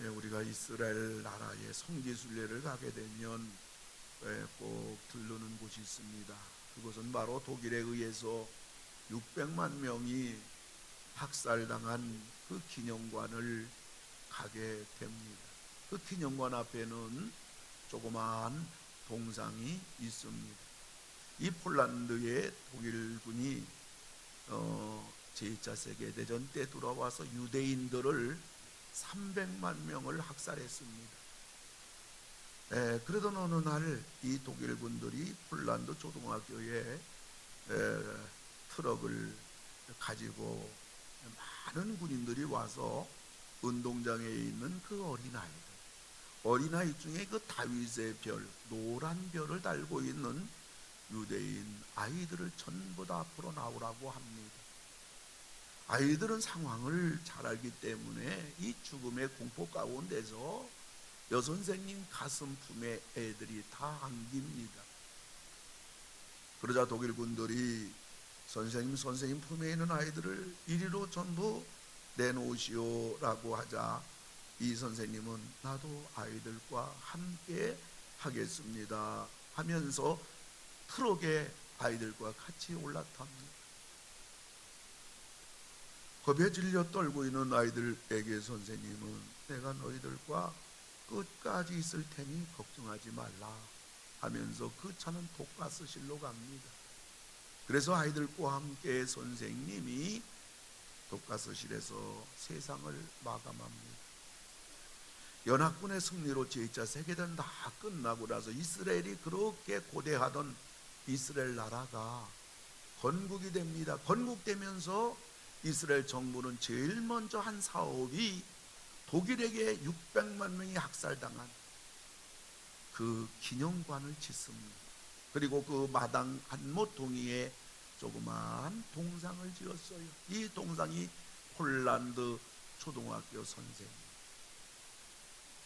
우리가 이스라엘 나라의 성지순례를 가게 되면 꼭 들르는 곳이 있습니다. 그것은 바로 독일에 의해서 600만 명이 학살당한 그 기념관을 가게 됩니다. 그 기념관 앞에는 조그마한 동상이 있습니다. 이 폴란드의 독일군이 제2차 세계대전 때 들어와서 유대인들을 300만 명을 학살했습니다. 그러던 어느 날 이 독일군들이 폴란드 초등학교에 트럭을 가지고 많은 군인들이 와서 운동장에 있는 그 어린아이 중에 그 다윗의 별, 노란 별을 달고 있는 유대인 아이들을 전부 다 앞으로 나오라고 합니다. 아이들은 상황을 잘 알기 때문에 이 죽음의 공포 가운데서 여선생님 가슴 품에 애들이 다 안깁니다. 그러자 독일 군들이 선생님 품에 있는 아이들을 이리로 전부 내놓으시오라고 하자 이 선생님은 나도 아이들과 함께 하겠습니다 하면서 트럭에 아이들과 같이 올라탑니다. 겁에 질려 떨고 있는 아이들에게 선생님은 내가 너희들과 끝까지 있을 테니 걱정하지 말라 하면서 그 차는 독가스실로 갑니다. 그래서 아이들과 함께 선생님이 독가스실에서 세상을 마감합니다. 연합군의 승리로 제2차 세계대전 다 끝나고 나서 이스라엘이 그렇게 고대하던 이스라엘 나라가 건국이 됩니다. 건국되면서 이스라엘 정부는 제일 먼저 한 사업이 독일에게 600만 명이 학살당한 그 기념관을 짓습니다. 그리고 그 마당 한못 동이에 조그마한 동상을 지었어요. 이 동상이 폴란드 초등학교 선생님,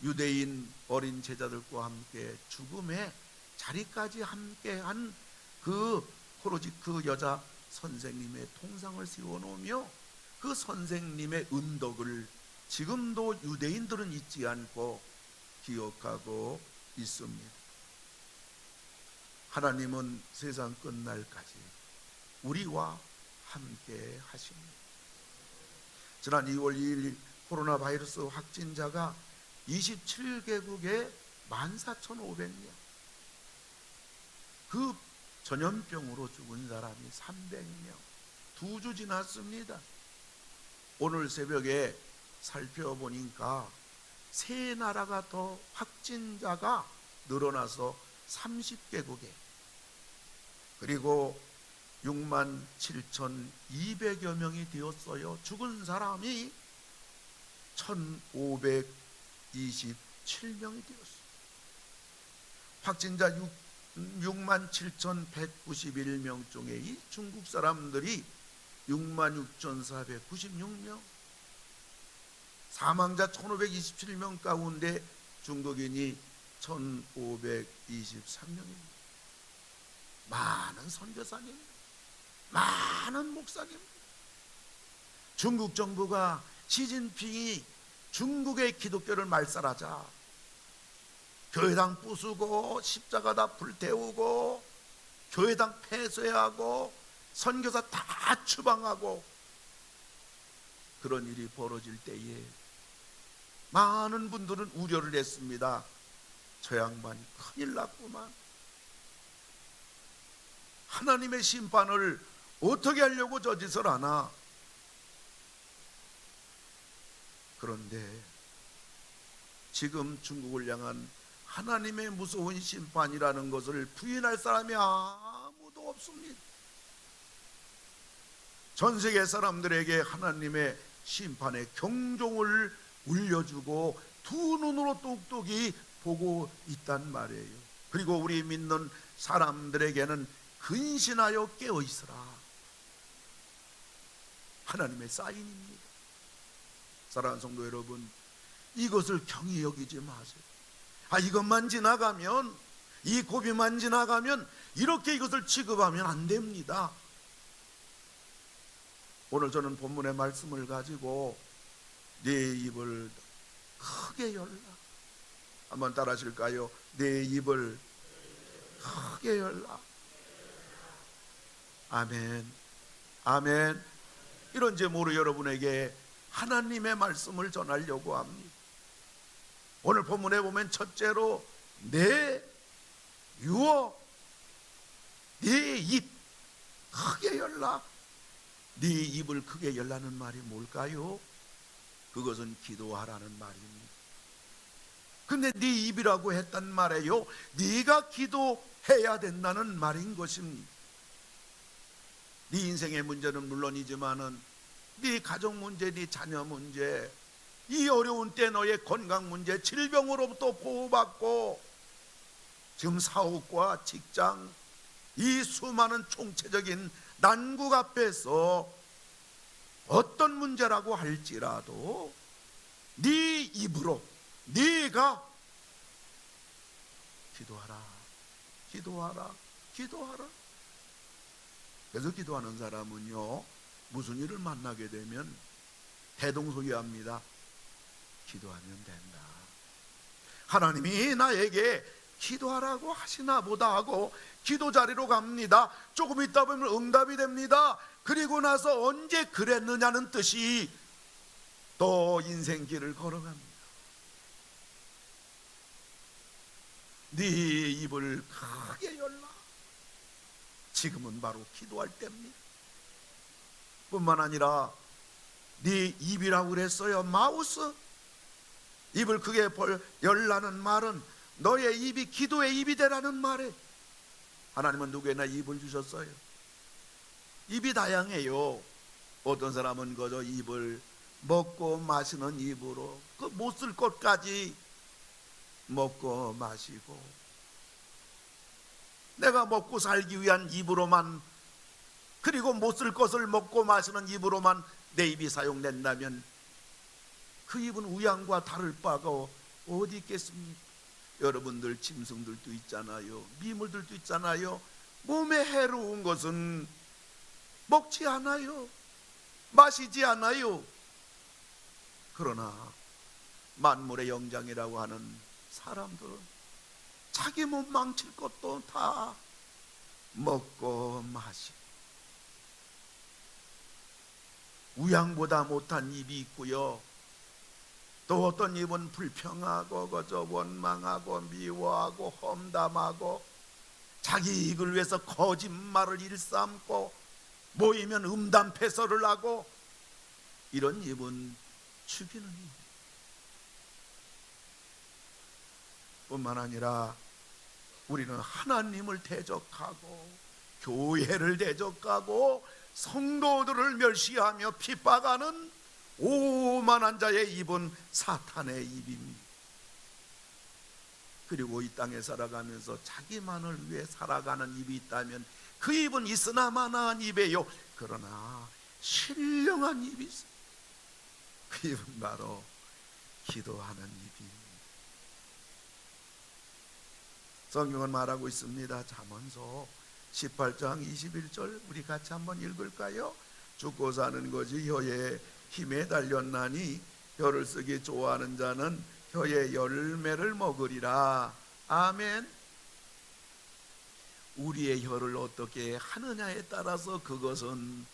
유대인 어린 제자들과 함께 죽음의 자리까지 함께한 그 코로지크 여자 선생님의 동상을 세워놓으며 그 선생님의 은덕을 지금도 유대인들은 잊지 않고 기억하고 있습니다. 하나님은 세상 끝날까지 우리와 함께 하십니다. 지난 2월 2일 코로나 바이러스 확진자가 27개국에 14,500명, 그 전염병으로 죽은 사람이 300명, 2주 지났습니다. 오늘 새벽에 살펴보니까 세 나라가 더 확진자가 늘어나서 30개국에, 그리고 67,200여 명이 되었어요. 죽은 사람이 1,527명이 되었어요. 확진자 67,191명 중에 이 중국 사람들이 66,496명, 사망자 1,527명 가운데 중국인이 1,523명입니다. 많은 선교사님, 많은 목사님, 중국 정부가 시진핑이 중국의 기독교를 말살하자 교회당 부수고 십자가다 불태우고 교회당 폐쇄하고 선교사 다 추방하고 그런 일이 벌어질 때에 많은 분들은 우려를 했습니다. 저 양반이 큰일 났구만. 하나님의 심판을 어떻게 하려고 저 짓을 하나. 그런데 지금 중국을 향한 하나님의 무서운 심판이라는 것을 부인할 사람이 아무도 없습니다. 전 세계 사람들에게 하나님의 심판의 경종을 울려주고 두 눈으로 똑똑히 보고 있단 말이에요. 그리고 우리 믿는 사람들에게는 근신하여 깨어있으라, 하나님의 사인입니다. 사랑하는 성도 여러분, 이것을 경히 여기지 마세요. 이것만 지나가면, 이 고비만 지나가면 이렇게 이것을 취급하면 안 됩니다. 오늘 저는 본문의 말씀을 가지고 내 입을 크게 크게 열라. 한번 따라 하실까요? 내 입을 크게 열라. 아멘, 아멘. 이런 제목으로 여러분에게 하나님의 말씀을 전하려고 합니다. 오늘 본문에 보면 첫째로 내 유어, 네 입 크게 열라. 네 입을 크게 열라는 말이 뭘까요? 그것은 기도하라는 말입니다. 근데 네 입이라고 했단 말이에요. 네가 기도해야 된다는 말인 것입니다. 네 인생의 문제는 물론이지만은 네 가정 문제, 네 자녀 문제, 이 어려운 때 너의 건강 문제, 질병으로부터 보호받고 지금 사업과 직장, 이 수많은 총체적인 난국 앞에서 어떤 문제라고 할지라도 네 입으로 네가 기도하라, 기도하라, 기도하라. 그래서 기도하는 사람은요, 무슨 일을 만나게 되면 대동소이합니다. 기도하면 된다. 하나님이 나에게 기도하라고 하시나 보다 하고 기도 자리로 갑니다. 조금 있다 보면 응답이 됩니다. 그리고 나서 언제 그랬느냐는 뜻이 또 인생길을 걸어갑니다. 네 입을 크게 열라. 지금은 바로 기도할 때입니다. 뿐만 아니라 네 입이라고 그랬어요. 마우스. 입을 크게 열라는 말은 너의 입이 기도의 입이 되라는 말에, 하나님은 누구에나 입을 주셨어요. 입이 다양해요. 어떤 사람은 그저 입을 먹고 마시는 입으로 그 못 쓸 것까지 먹고 마시고, 내가 먹고 살기 위한 입으로만, 그리고 못 쓸 것을 먹고 마시는 입으로만 내 입이 사용된다면 그 입은 우양과 다를 바가 어디 있겠습니까? 여러분들 짐승들도 있잖아요. 미물들도 있잖아요. 몸에 해로운 것은 먹지 않아요. 마시지 않아요. 그러나 만물의 영장이라고 하는 사람들은 자기 몸 망칠 것도 다 먹고 마시고, 우양보다 못한 입이 있고요. 또 어떤 입은 불평하고 그저 원망하고 미워하고 험담하고 자기 이익을 위해서 거짓말을 일삼고 모이면 음담패설을 하고, 이런 입은 죽이는 입. 뿐만 아니라 우리는 하나님을 대적하고 교회를 대적하고 성도들을 멸시하며 핍박하는 오만한 자의 입은 사탄의 입입니다. 그리고 이 땅에 살아가면서 자기만을 위해 살아가는 입이 있다면 그 입은 있으나마나한 입이에요. 그러나 신령한 입이 있어요. 그 입은 바로 기도하는 입입니다. 성경은 말하고 있습니다. 잠언서 18장 21절 우리 같이 한번 읽을까요? 죽고 사는 것이 혀에 힘에 달렸나니 혀를 쓰기 좋아하는 자는 혀의 열매를 먹으리라. 아멘. 우리의 혀를 어떻게 하느냐에 따라서 그것은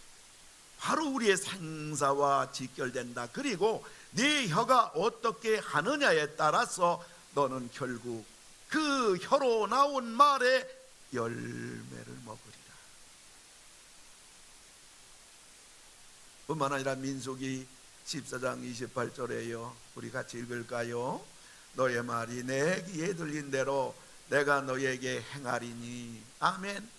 바로 우리의 생사와 직결된다. 그리고 네 혀가 어떻게 하느냐에 따라서 너는 결국 그 혀로 나온 말의 열매를 먹으리라. 뿐만 아니라 민수기 14장 28절에요. 우리 같이 읽을까요? 너의 말이 내 귀에 들린 대로 내가 너에게 행하리니. 아멘.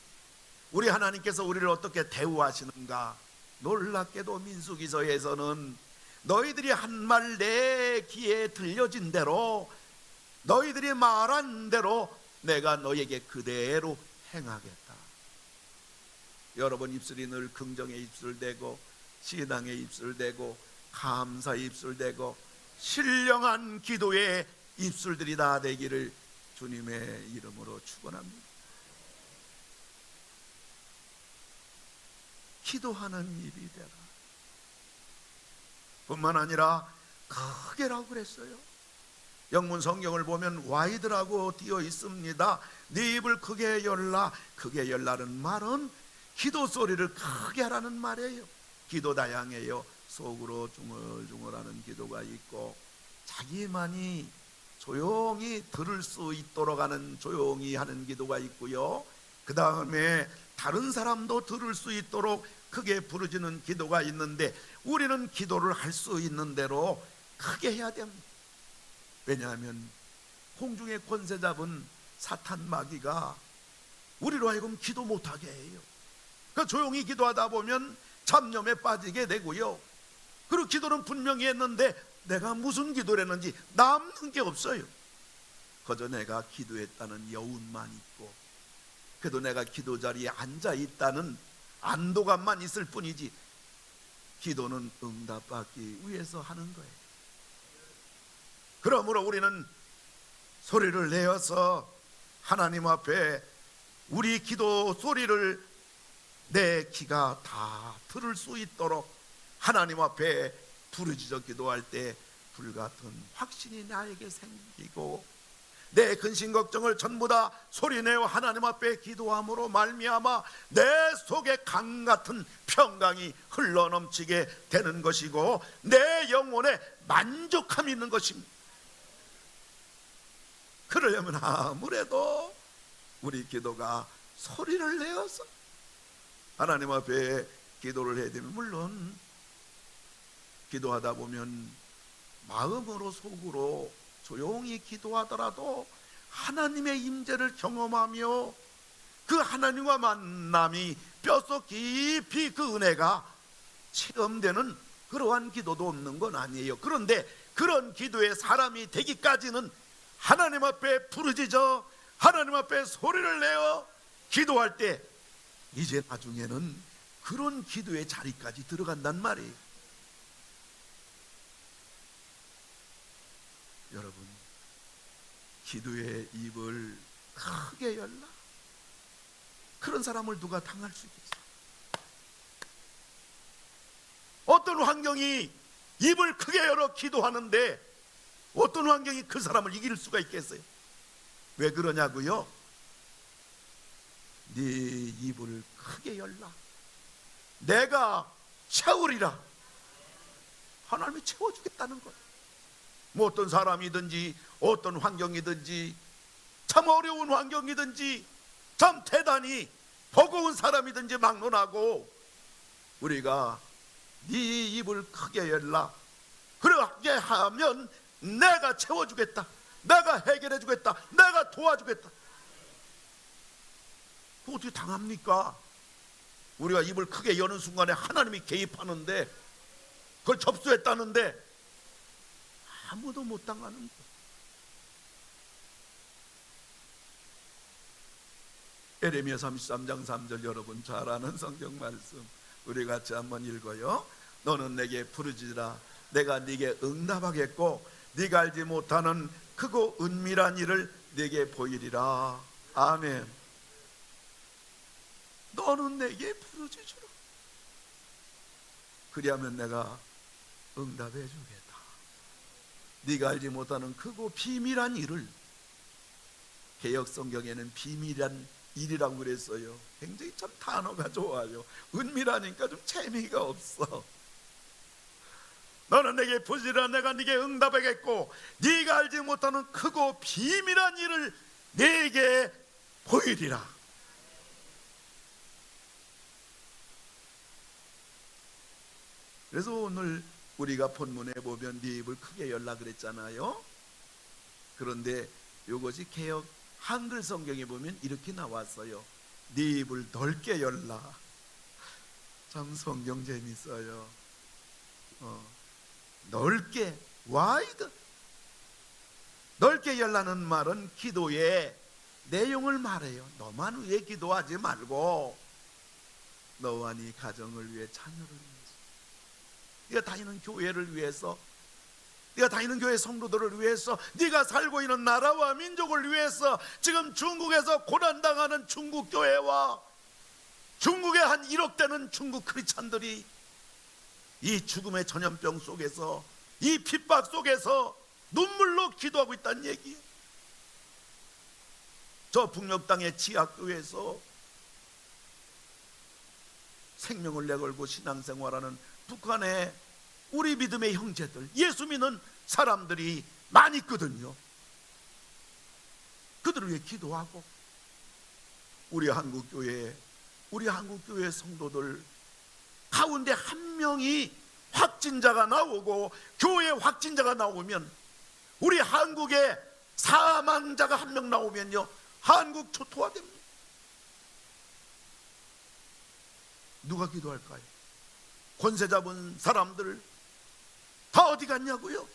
우리 하나님께서 우리를 어떻게 대우하시는가? 놀랍게도 민수기서에서는 너희들이 한 말 내 귀에 들려진 대로, 너희들이 말한 대로 내가 너에게 그대로 행하겠다. 여러분 입술이 늘 긍정의 입술 대고 신앙의 입술 대고 감사의 입술 대고 신령한 기도의 입술들이 다 되기를 주님의 이름으로 축원합니다. 기도하는 입이 되라. 뿐만 아니라 크게라고 그랬어요. 영문 성경을 보면 와이드라고 되어 있습니다. 네 입을 크게 열라. 크게 열라는 말은 기도 소리를 크게 하라는 말이에요. 기도 다양해요. 속으로 중얼중얼하는 기도가 있고, 자기만이 조용히 들을 수 있도록 하는 조용히 하는 기도가 있고요. 그 다음에 다른 사람도 들을 수 있도록 크게 부르짖는 기도가 있는데, 우리는 기도를 할 수 있는 대로 크게 해야 됩니다. 왜냐하면 공중에 권세 잡은 사탄 마귀가 우리로 하여금 기도 못하게 해요. 그러니까 조용히 기도하다 보면 잡념에 빠지게 되고요. 그리고 기도는 분명히 했는데 내가 무슨 기도를 했는지 남는 게 없어요. 그저 내가 기도했다는 여운만 있고, 그래도 내가 기도 자리에 앉아 있다는 안도감만 있을 뿐이지, 기도는 응답받기 위해서 하는 거예요. 그러므로 우리는 소리를 내어서 하나님 앞에 우리 기도 소리를 내 귀가 다 들을 수 있도록 하나님 앞에 부르짖어 기도할 때 불같은 확신이 나에게 생기고, 내 근심 걱정을 전부 다 소리내어 하나님 앞에 기도함으로 말미암아 내 속에 강같은 평강이 흘러넘치게 되는 것이고, 내 영혼에 만족함이 있는 것입니다. 그러려면 아무래도 우리 기도가 소리를 내어서 하나님 앞에 기도를 해야 되면, 물론 기도하다 보면 마음으로 속으로 조용히 기도하더라도 하나님의 임재를 경험하며 그 하나님과 만남이 뼛속 깊이 그 은혜가 체험되는 그러한 기도도 없는 건 아니에요. 그런데 그런 기도의 사람이 되기까지는 하나님 앞에 부르짖어 하나님 앞에 소리를 내어 기도할 때 이제 나중에는 그런 기도의 자리까지 들어간단 말이에요. 여러분, 기도의 입을 크게 열라. 그런 사람을 누가 당할 수 있겠어요? 어떤 환경이 입을 크게 열어 기도하는데 어떤 환경이 그 사람을 이길 수가 있겠어요? 왜 그러냐고요? 네 입을 크게 열라. 내가 채우리라. 하나님이 채워주겠다는 거예요. 뭐 어떤 사람이든지 어떤 환경이든지, 참 어려운 환경이든지 참 대단히 버거운 사람이든지 막론하고 우리가 네 입을 크게 열라. 그렇게 하면 내가 채워주겠다, 내가 해결해주겠다, 내가 도와주겠다. 그거 어떻게 당합니까? 우리가 입을 크게 여는 순간에 하나님이 개입하는데, 그걸 접수했다는데 아무도 못 당하는 거예요. 에레미야 33장 3절 여러분 잘 아는 성경 말씀 우리 같이 한번 읽어요. 너는 내게 부르짖으라. 내가 네게 응답하겠고 네가 알지 못하는 크고 은밀한 일을 네게 보이리라. 아멘. 너는 내게 부르짖으라. 그리하면 내가 응답해 주겠다. 네가 알지 못하는 크고 비밀한 일을, 개역 성경에는 비밀한 일이라고 그랬어요. 굉장히 참 단어가 좋아요. 은밀하니까 좀 재미가 없어. 너는 내게 부르짖으라. 내가 네게 응답하겠고 네가 알지 못하는 크고 비밀한 일을 네게 보이리라. 그래서 오늘 우리가 본문에 보면 네 입을 크게 열라 그랬잖아요. 그런데 이것이 개역 한글 성경에 보면 이렇게 나왔어요. 네 입을 넓게 열라. 참 성경 재밌어요. 넓게, 와이드. 넓게 열라는 말은 기도의 내용을 말해요. 너만 위해 기도하지 말고 너와 네 가정을 위해, 자녀를 위해서, 네가 다니는 교회를 위해서, 네가 다니는 교회 성도들을 위해서, 네가 살고 있는 나라와 민족을 위해서, 지금 중국에서 고난당하는 중국 교회와 중국의 한 1억 되는 중국 크리스찬들이 이 죽음의 전염병 속에서, 이 핍박 속에서 눈물로 기도하고 있다는 얘기예요. 저 북녘 땅의 지하교회에서 생명을 내걸고 신앙생활하는 북한의 우리 믿음의 형제들, 예수 믿는 사람들이 많이 있거든요. 그들을 위해 기도하고, 우리 한국교회 성도들 가운데 한 명이 확진자가 나오고 교회 확진자가 나오면, 우리 한국에 사망자가 한 명 나오면요, 한국 초토화됩니다. 누가 기도할까요? 권세 잡은 사람들 다 어디 갔냐고요?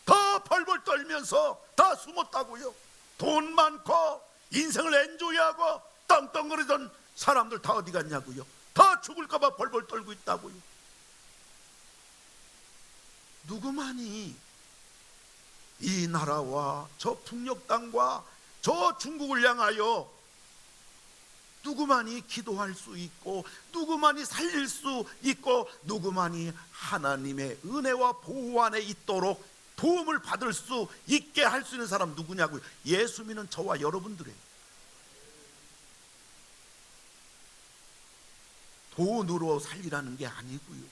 다 벌벌 떨면서 다 숨었다고요. 돈 많고 인생을 엔조이하고 떵떵거리던 사람들 다 어디 갔냐고요? 다 죽을까봐 벌벌 떨고 있다고요. 누구만이 이 나라와 저 북녘 땅과 저 중국을 향하여 누구만이 기도할 수 있고, 누구만이 살릴 수 있고, 누구만이 하나님의 은혜와 보호 안에 있도록 도움을 받을 수 있게 할 수 있는 사람 누구냐고요? 예수 믿는 저와 여러분들이에요. 돈으로 살리라는 게 아니고요,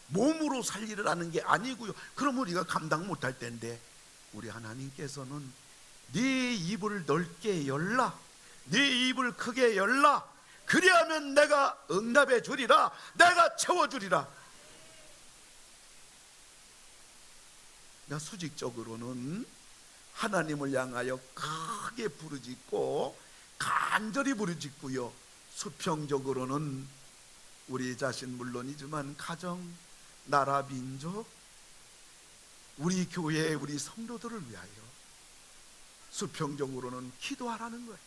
몸으로 살리라는 게 아니고요. 그럼 우리가 감당 못할 텐데, 우리 하나님께서는 네 입을 넓게 열라, 네 입을 크게 열라, 그리하면 내가 응답해 주리라, 내가 채워주리라. 수직적으로는 하나님을 향하여 크게 부르짖고 간절히 부르짖고요, 수평적으로는 우리 자신 물론이지만 가정, 나라, 민족, 우리 교회, 우리 성도들을 위하여 수평적으로는 기도하라는 거예요.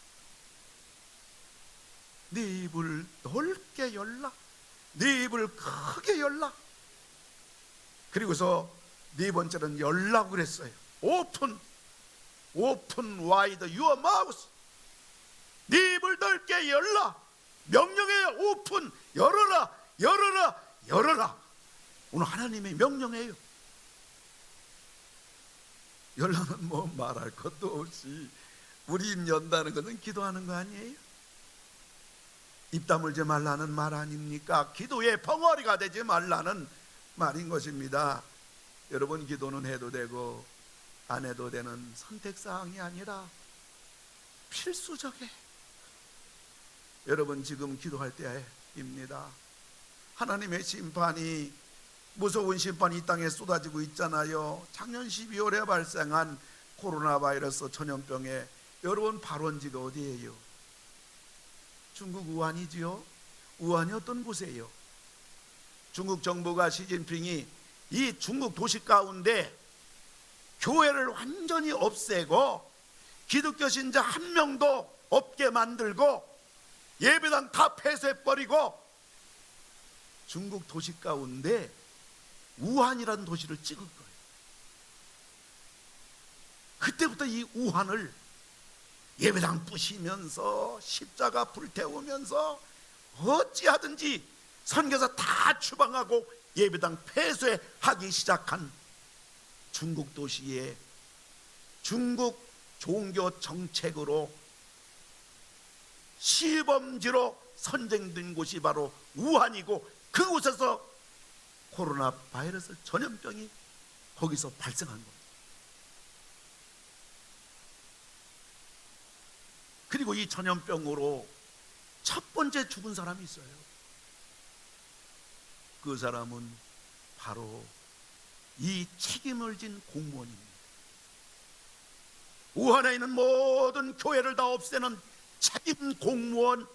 네 입을 넓게 열라, 네 입을 크게 열라. 그리고서 네 번째는 열라고 그랬어요. 오픈 wide your mouth. 네 입을 넓게 열라. 명령해요. 오픈, 열어라, 열어라, 열어라. 오늘 하나님의 명령이에요. 열라는 뭐 말할 것도 없이 우리 입 연다는 것은 기도하는 거 아니에요? 입 다물지 말라는 말 아닙니까? 기도의 벙어리가 되지 말라는 말인 것입니다. 여러분, 기도는 해도 되고 안 해도 되는 선택사항이 아니라 필수적이에요. 여러분, 지금 기도할 때입니다. 하나님의 심판이, 무서운 심판이 이 땅에 쏟아지고 있잖아요. 작년 12월에 발생한 코로나 바이러스 전염병에 여러분 발원지가 어디예요? 중국 우한이지요. 우한이 어떤 곳이에요? 중국 정부가 시진핑이 이 중국 도시 가운데 교회를 완전히 없애고 기독교 신자 한 명도 없게 만들고 예배당 다 폐쇄해버리고 중국 도시 가운데 우한이라는 도시를 찍은 거예요. 그때부터 이 우한을 예배당 부시면서 십자가 불태우면서 어찌하든지 선교사 다 추방하고 예배당 폐쇄하기 시작한 중국 도시에 중국 종교 정책으로 시범지로 선정된 곳이 바로 우한이고, 그곳에서 코로나 바이러스 전염병이 거기서 발생한 겁니다. 그리고 이 전염병으로 첫 번째 죽은 사람이 있어요. 그 사람은 바로 이 책임을 진 공무원입니다. 우한에 있는 모든 교회를 다 없애는 책임 공무원,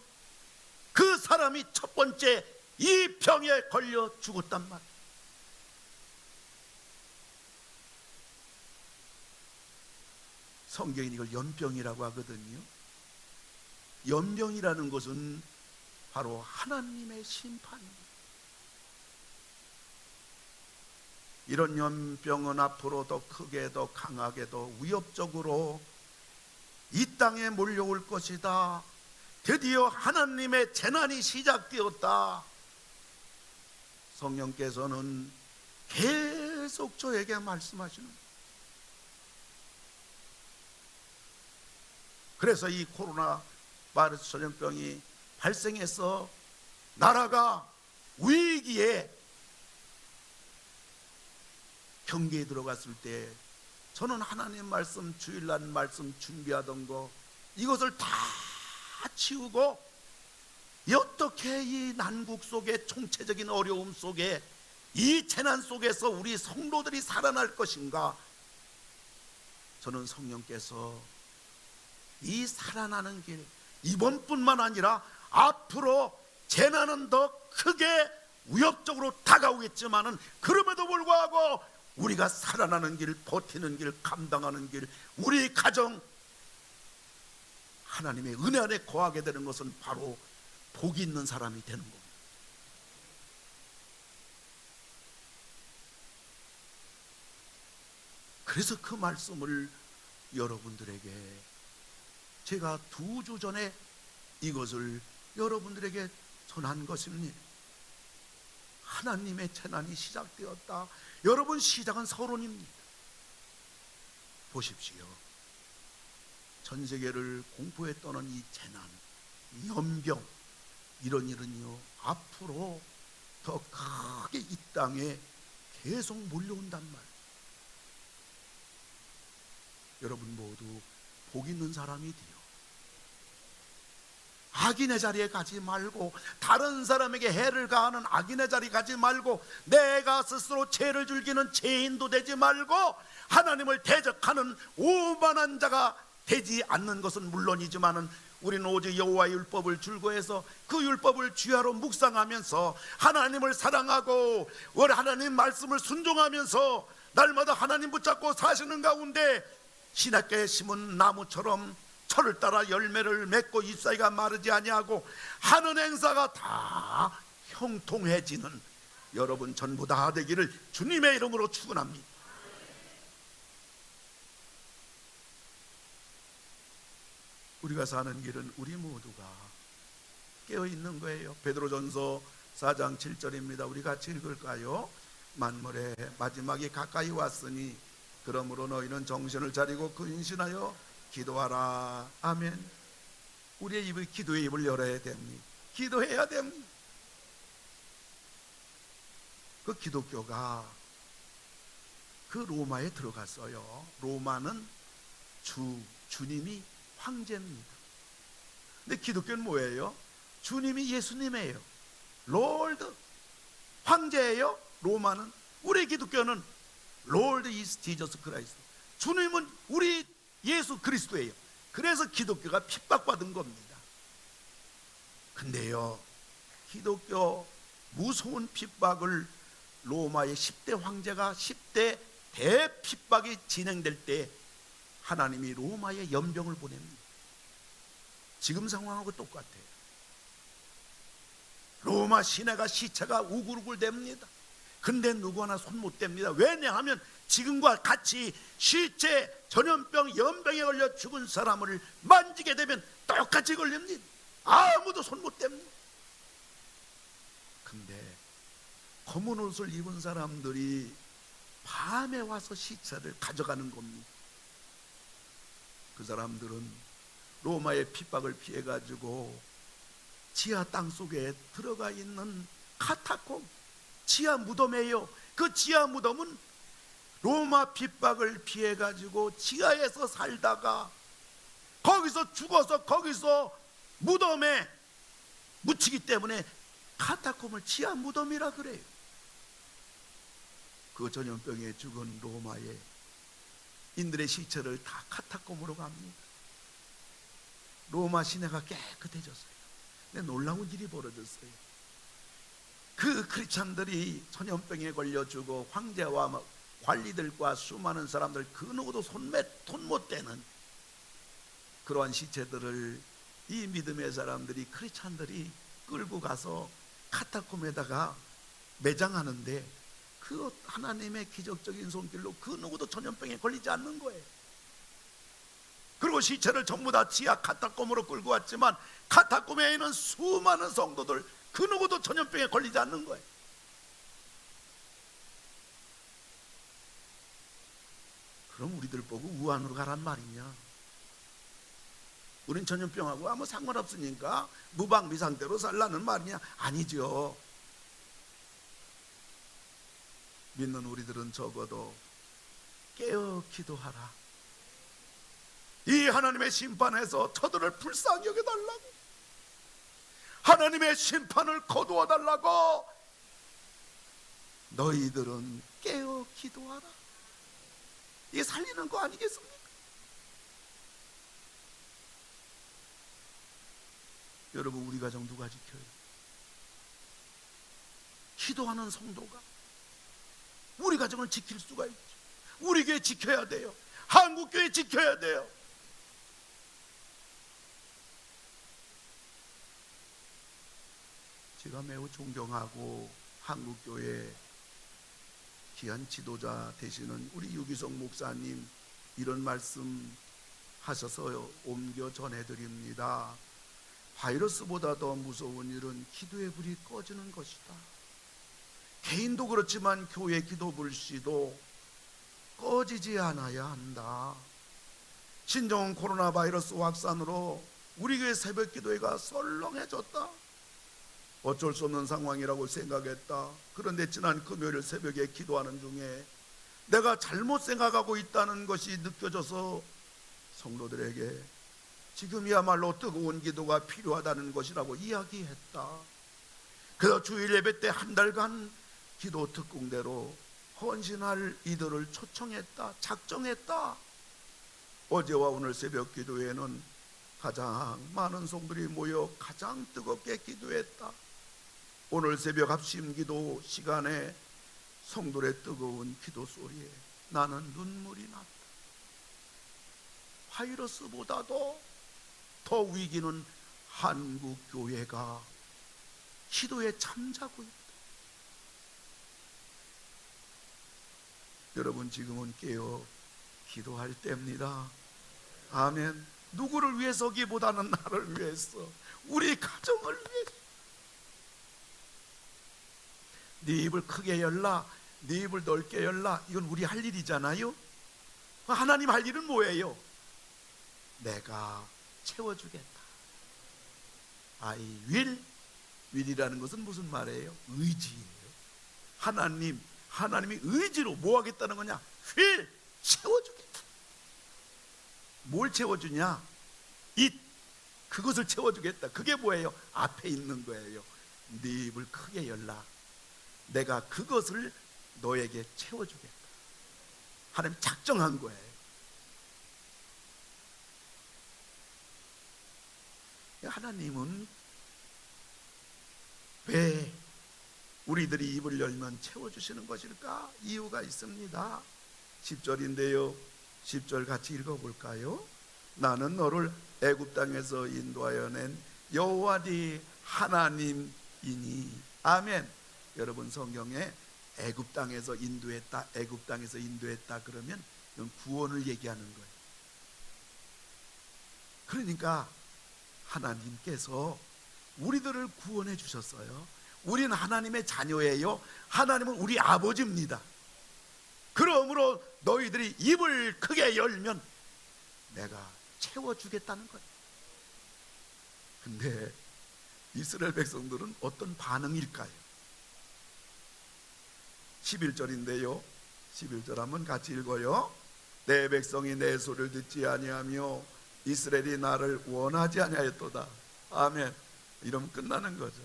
그 사람이 첫 번째 이 병에 걸려 죽었단 말이에요. 성경이 이걸 연병이라고 하거든요. 연병이라는 것은 바로 하나님의 심판입니다. 이런 연병은 앞으로 더 크게, 더 강하게, 더 위협적으로 이 땅에 몰려올 것이다. 드디어 하나님의 재난이 시작되었다. 성령께서는 계속 저에게 말씀하시는 거예요. 그래서 이 코로나 바이러스 전염병이 발생해서 나라가 위기에 경계에 들어갔을 때 저는 하나님 말씀, 주일날 말씀 준비하던 거 이것을 다 치우고 어떻게 이 난국 속에 총체적인 어려움 속에 이 재난 속에서 우리 성도들이 살아날 것인가. 저는 성령께서 이 살아나는 길, 이번뿐만 아니라 앞으로 재난은 더 크게 위협적으로 다가오겠지만은 그럼에도 불구하고 우리가 살아나는 길, 버티는 길, 감당하는 길, 우리 가정 하나님의 은혜 안에 거하게 되는 것은 바로 복이 있는 사람이 되는 겁니다. 그래서 그 말씀을 여러분들에게 제가 2주 전에 이것을 여러분들에게 전한 것입니다. 하나님의 재난이 시작되었다. 여러분, 시작은 서론입니다. 보십시오. 전 세계를 공포에 떠는 이 재난, 이 연병, 이런 일은요 앞으로 더 크게 이 땅에 계속 몰려온단 말이에요. 여러분 모두 복 있는 사람이 되어 악인의 자리에 가지 말고, 다른 사람에게 해를 가하는 악인의 자리에 가지 말고, 내가 스스로 죄를 즐기는 죄인도 되지 말고 하나님을 대적하는 오만한 자가 되지 않는 것은 물론이지만은 우리는 오직 여호와의 율법을 줄거해서 그 율법을 주야로 묵상하면서 하나님을 사랑하고 하나님 말씀을 순종하면서 날마다 하나님 붙잡고 사시는 가운데 신학교에 심은 나무처럼 철을 따라 열매를 맺고 잎사귀가 마르지 아니하고 하는 행사가 다 형통해지는 여러분 전부 다 되기를 주님의 이름으로 축원합니다. 우리가 사는 길은 우리 모두가 깨어있는 거예요. 베드로전서 4장 7절입니다. 우리 같이 읽을까요? 만물의 마지막이 가까이 왔으니 그러므로 너희는 정신을 차리고 근신하여 기도하라. 아멘. 우리의 입을 기도의 입을 열어야 됩니다. 기도해야 됩니다. 그 기독교가 그 로마에 들어갔어요. 로마는 주님이 황제입니다. 근데 기독교는 뭐예요? 주님이 예수님이에요. 롤드, 황제예요. 로마는. 우리 기독교는 롤드 이스 지저스 크라이스트, 주님은 우리 예수 그리스도예요. 그래서 기독교가 핍박받은 겁니다. 근데요 기독교 무서운 핍박을 로마의 10대 황제가 10대 대핍박이 진행될 때 하나님이 로마에 연병을 보냅니다. 지금 상황하고 똑같아요. 로마 시내가 시체가 우글우글댑니다. 근데 누구 하나 손 못 댑니다. 왜냐하면 지금과 같이 시체, 전염병, 연병에 걸려 죽은 사람을 만지게 되면 똑같이 걸립니다. 아무도 손 못 댑니다. 근데 검은 옷을 입은 사람들이 밤에 와서 시체를 가져가는 겁니다. 그 사람들은 로마의 핍박을 피해가지고 지하 땅속에 들어가 있는 카타콤, 지하 무덤이에요. 그 지하 무덤은 로마 핍박을 피해가지고 지하에서 살다가 거기서 죽어서 거기서 무덤에 묻히기 때문에 카타콤을 지하 무덤이라 그래요. 그 전염병에 죽은 로마의 인들의 시체를 다 카타콤으로 갑니다. 로마 시내가 깨끗해졌어요. 근데 놀라운 일이 벌어졌어요. 그 크리스찬들이 전염병에 걸려 죽어 황제와 관리들과 수많은 사람들 그 누구도 손 못 대는 그러한 시체들을 이 믿음의 사람들이, 크리스찬들이 끌고 가서 카타콤에다가 매장하는데 그 하나님의 기적적인 손길로 그 누구도 전염병에 걸리지 않는 거예요. 그리고 시체를 전부 다 지하 카타콤으로 끌고 왔지만 카타콤에 있는 수많은 성도들 그 누구도 전염병에 걸리지 않는 거예요. 그럼 우리들 보고 우한으로 가란 말이냐? 우린 전염병하고 아무 상관없으니까 무방비상대로 살라는 말이냐? 아니죠. 믿는 우리들은 적어도 깨어 기도하라. 이 하나님의 심판에서 저들을 불쌍히 여겨달라고, 하나님의 심판을 거두어 달라고 너희들은 깨어 기도하라. 이게 살리는 거 아니겠습니까? 여러분, 우리 가정 누가 지켜요? 기도하는 성도가 우리 가정을 지킬 수가 있죠. 우리 교회 지켜야 돼요. 한국교회 지켜야 돼요. 제가 매우 존경하고 한국교회 귀한 지도자 되시는 우리 유기성 목사님 이런 말씀 하셔서 옮겨 전해드립니다. 바이러스보다 더 무서운 일은 기도의 불이 꺼지는 것이다. 개인도 그렇지만 교회 기도 불씨도 꺼지지 않아야 한다. 신종 코로나 바이러스 확산으로 우리 교회 새벽 기도회가 설렁해졌다. 어쩔 수 없는 상황이라고 생각했다. 그런데 지난 금요일 새벽에 기도하는 중에 내가 잘못 생각하고 있다는 것이 느껴져서 성도들에게 지금이야말로 뜨거운 기도가 필요하다는 것이라고 이야기했다. 그래서 주일 예배 때 한 달간 기도 특공대로 헌신할 이들을 초청했다. 작정했다. 어제와 오늘 새벽 기도회는 가장 많은 성도들이 모여 가장 뜨겁게 기도했다. 오늘 새벽 합심 기도 시간에 성도의 뜨거운 기도 소리에 나는 눈물이 났다. 바이러스보다도 더 위기는 한국 교회가 기도에 잠자고 있다. 여러분, 지금은 깨어 기도할 때입니다. 아멘. 누구를 위해서기보다는 나를 위해서, 우리 가정을 위해서. 네 입을 크게 열라, 네 입을 넓게 열라, 이건 우리 할 일이잖아요. 하나님 할 일은 뭐예요? 내가 채워주겠다. I will이라는 것은 무슨 말이에요? 의지예요. 하나님이 의지로 뭐 하겠다는 거냐? will, 채워주겠다. 뭘 채워주냐? 그것을 채워주겠다. 그게 뭐예요? 앞에 있는 거예요. 네 입을 크게 열라. 내가 그것을 너에게 채워주겠다. 하나님 작정한 거예요. 하나님은 왜 우리들이 입을 열면 채워주시는 것일까? 이유가 있습니다. 10절인데요 10절 같이 읽어볼까요? 나는 너를 애굽 땅에서 인도하여 낸 여호와 네 하나님이니. 아멘. 여러분, 성경에 애굽 땅에서 인도했다, 애굽 땅에서 인도했다 그러면 이건 구원을 얘기하는 거예요. 그러니까 하나님께서 우리들을 구원해 주셨어요. 우리는 하나님의 자녀예요. 하나님은 우리 아버지입니다. 그러므로 너희들이 입을 크게 열면 내가 채워주겠다는 거예요. 근데 이스라엘 백성들은 어떤 반응일까요? 11절인데요 11절 한번 같이 읽어요. 내 백성이 내 소리를 듣지 아니하며 이스라엘이 나를 원하지 아니하였도다. 아멘. 이러면 끝나는 거죠.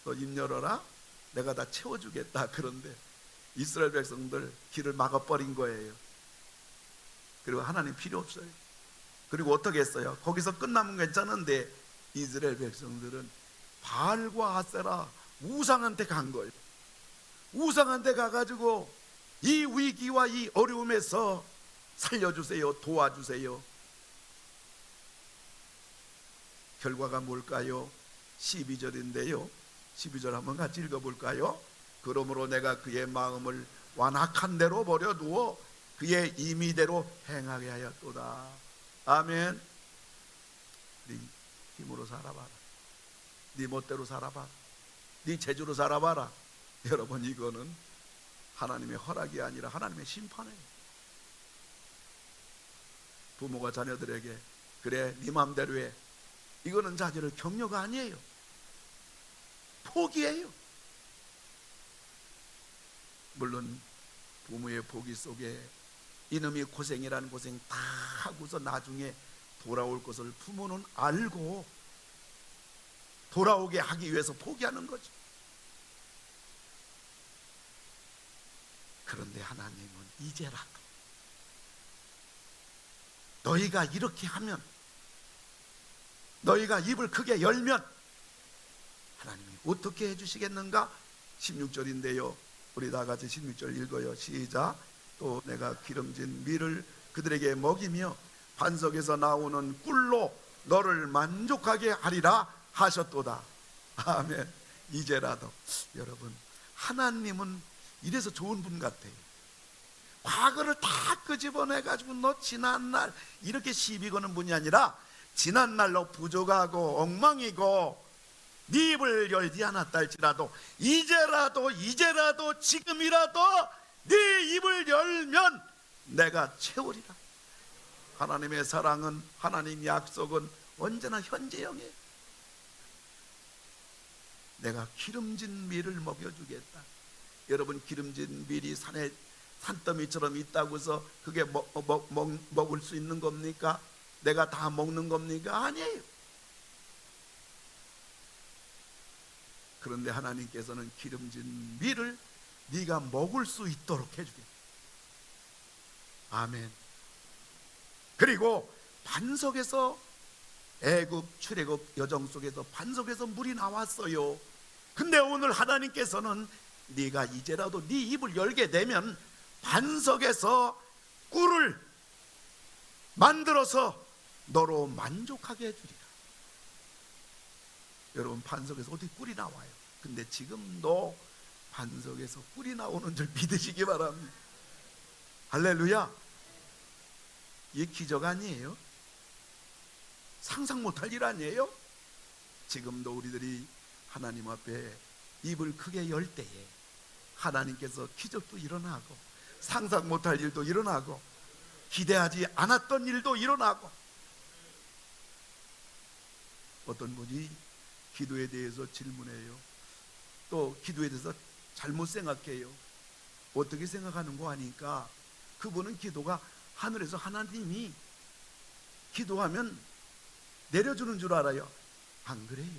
너 입 열어라, 내가 다 채워주겠다. 그런데 이스라엘 백성들 길을 막아버린 거예요. 그리고 하나님 필요 없어요. 그리고 어떻게 했어요? 거기서 끝나면 괜찮은데 이스라엘 백성들은 바알과 아세라 우상한테 간 거예요. 우상한테 가가지고 이 위기와 이 어려움에서 살려주세요, 도와주세요. 결과가 뭘까요? 12절인데요 12절 한번 같이 읽어볼까요? 그러므로 내가 그의 마음을 완악한 대로 버려두어 그의 임의대로 행하게 하였도다. 아멘. 네 힘으로 살아봐라, 네 멋대로 살아봐라, 네 재주로 살아봐라. 여러분, 이거는 하나님의 허락이 아니라 하나님의 심판이에요. 부모가 자녀들에게 그래 네 맘대로 해, 이거는 자녀를 격려가 아니에요. 포기예요. 물론 부모의 포기 속에 이놈이 고생이라는 고생 다 하고서 나중에 돌아올 것을 부모는 알고 돌아오게 하기 위해서 포기하는 거죠. 그런데 하나님은 이제라도 너희가 이렇게 하면, 너희가 입을 크게 열면 하나님이 어떻게 해주시겠는가? 16절인데요 우리 다 같이 16절 읽어요. 시작. 또 내가 기름진 밀을 그들에게 먹이며 반석에서 나오는 꿀로 너를 만족하게 하리라 하셨도다. 아멘. 이제라도. 여러분, 하나님은 이래서 좋은 분 같아요. 과거를 다 끄집어내가지고 너 지난날 이렇게 시비 거는 분이 아니라, 지난날로 부족하고 엉망이고 네 입을 열지 않았다 할지라도 이제라도 지금이라도 네 입을 열면 내가 채우리라. 하나님의 사랑은, 하나님의 약속은 언제나 현재형이에요. 내가 기름진 밀을 먹여주겠다. 여러분, 기름진 밀이 산에 산더미처럼 있다고 해서 그게 먹을 수 있는 겁니까? 내가 다 먹는 겁니까? 아니에요. 그런데 하나님께서는 기름진 밀을 네가 먹을 수 있도록 해주겠다. 아멘. 그리고 반석에서, 애굽 출애굽 여정 속에서 반석에서 물이 나왔어요. 근데 오늘 하나님께서는 네가 이제라도 네 입을 열게 되면 반석에서 꿀을 만들어서 너로 만족하게 해주리라. 여러분, 반석에서 어떻게 꿀이 나와요? 근데 지금도 반석에서 꿀이 나오는 줄 믿으시기 바랍니다. 할렐루야. 이게 기적 아니에요? 상상 못할 일 아니에요? 지금도 우리들이 하나님 앞에 입을 크게 열 때에 하나님께서 기적도 일어나고, 상상 못할 일도 일어나고, 기대하지 않았던 일도 일어나고. 어떤 분이 기도에 대해서 질문해요. 또 기도에 대해서 잘못 생각해요. 어떻게 생각하는 거 하니까 그분은 기도가 하늘에서 하나님이 기도하면 내려주는 줄 알아요. 안 그래요.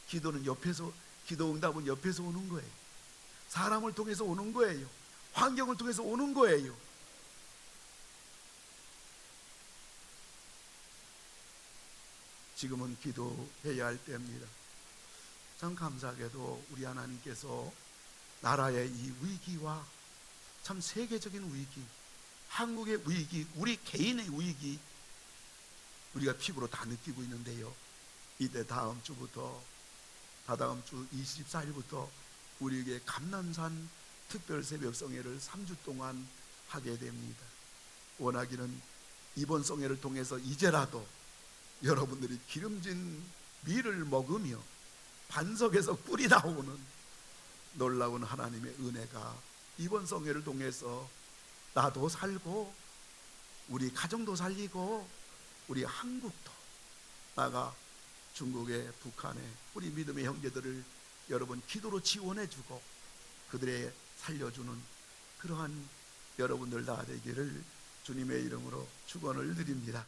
기도는 옆에서, 기도 응답은 옆에서 오는 거예요. 사람을 통해서 오는 거예요. 환경을 통해서 오는 거예요. 지금은 기도해야 할 때입니다. 참 감사하게도 우리 하나님께서 나라의 이 위기와 참 세계적인 위기, 한국의 위기, 우리 개인의 위기, 우리가 피부로 다 느끼고 있는데요. 이때 다음 주부터, 다다음 주 24일부터 우리에게 감난산 특별 새벽 성회를 3주 동안 하게 됩니다. 원하기는 이번 성회를 통해서 이제라도 여러분들이 기름진 밀을 먹으며 반석에서 꿀이 나오는 놀라운 하나님의 은혜가 이번 성회를 통해서 나도 살고 우리 가정도 살리고 우리 한국도, 나가 중국에, 북한에 우리 믿음의 형제들을 여러분 기도로 지원해주고 그들의 살려주는 그러한 여러분들 다 되기를 주님의 이름으로 축원을 드립니다.